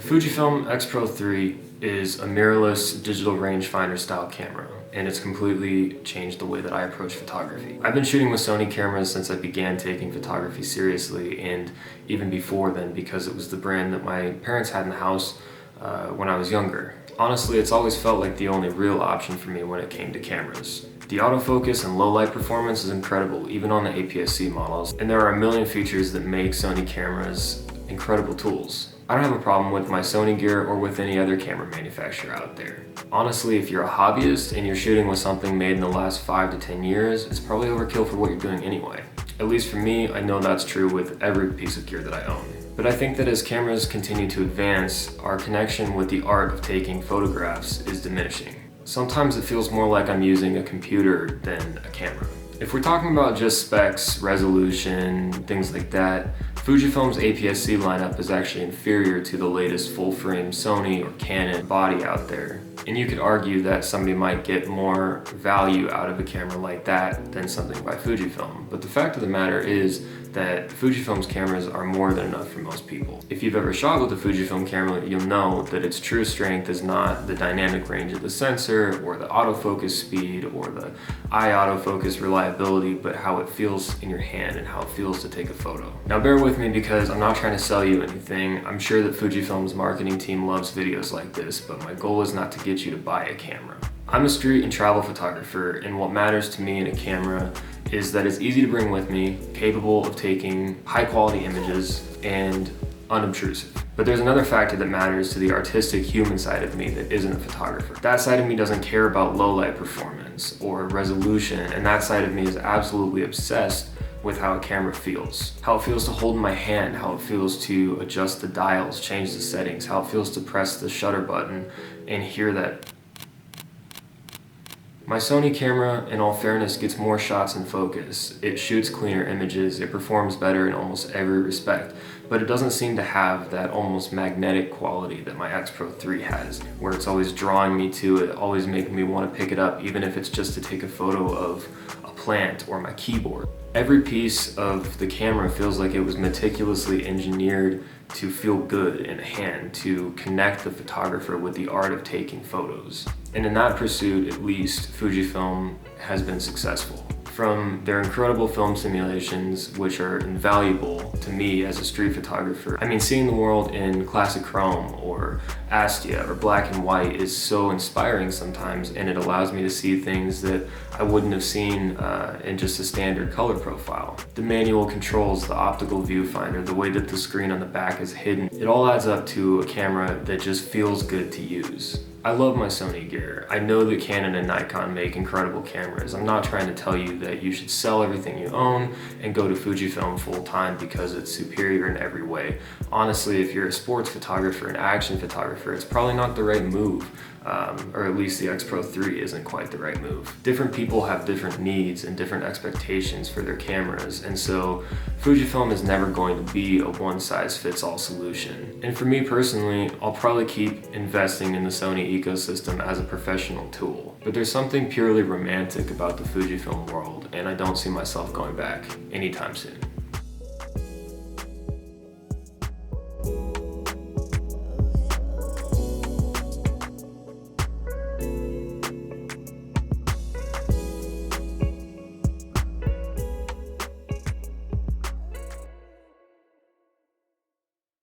The Fujifilm X-Pro 3 is a mirrorless digital rangefinder style camera, and it's completely changed the way that I approach photography. I've been shooting with Sony cameras since I began taking photography seriously, and even before then, because it was the brand that my parents had in the house when I was younger. Honestly, it's always felt like the only real option for me when it came to cameras. The autofocus and low light performance is incredible, even on the APS-C models, and there are a million features that make Sony cameras incredible tools. I don't have a problem with my Sony gear or with any other camera manufacturer out there. Honestly, if you're a hobbyist and you're shooting with something made in the last 5 to 10 years, it's probably overkill for what you're doing anyway. At least for me, I know that's true with every piece of gear that I own. But I think that as cameras continue to advance, our connection with the art of taking photographs is diminishing. Sometimes it feels more like I'm using a computer than a camera. If we're talking about just specs, resolution, things like that, Fujifilm's APS-C lineup is actually inferior to the latest full-frame Sony or Canon body out there. And you could argue that somebody might get more value out of a camera like that than something by Fujifilm. But the fact of the matter is that Fujifilm's cameras are more than enough for most people. If you've ever shot with a Fujifilm camera, you'll know that its true strength is not the dynamic range of the sensor or the autofocus speed or the eye autofocus reliability, but how it feels in your hand and how it feels to take a photo. Now bear with me because I'm not trying to sell you anything. I'm sure that Fujifilm's marketing team loves videos like this, but my goal is not to get you to buy a camera. I'm a street and travel photographer, and what matters to me in a camera is that it's easy to bring with me, capable of taking high quality images, and unobtrusive. But there's another factor that matters to the artistic human side of me that isn't a photographer. That side of me doesn't care about low light performance or resolution, and that side of me is absolutely obsessed with how a camera feels. How it feels to hold in my hand, how it feels to adjust the dials, change the settings, how it feels to press the shutter button and hear that. My Sony camera, in all fairness, gets more shots in focus. It shoots cleaner images, it performs better in almost every respect, but it doesn't seem to have that almost magnetic quality that my X-Pro 3 has, where it's always drawing me to it, always making me want to pick it up, even if it's just to take a photo of a plant or my keyboard. Every piece of the camera feels like it was meticulously engineered to feel good in the hand, to connect the photographer with the art of taking photos. And in that pursuit, at least, Fujifilm has been successful. From their incredible film simulations, which are invaluable to me as a street photographer. I mean, seeing the world in classic chrome or Astia or black and white is so inspiring sometimes, and it allows me to see things that I wouldn't have seen in just a standard color profile. The manual controls, the optical viewfinder, the way that the screen on the back is hidden, it all adds up to a camera that just feels good to use. I love my Sony gear. I know that Canon and Nikon make incredible cameras. I'm not trying to tell you that you should sell everything you own and go to Fujifilm full time because it's superior in every way. Honestly, if you're a sports photographer, an action photographer, it's probably not the right move. Or at least the X-Pro 3 isn't quite the right move. Different people have different needs and different expectations for their cameras, and so Fujifilm is never going to be a one-size-fits-all solution. And for me personally, I'll probably keep investing in the Sony ecosystem as a professional tool. But there's something purely romantic about the Fujifilm world, and I don't see myself going back anytime soon.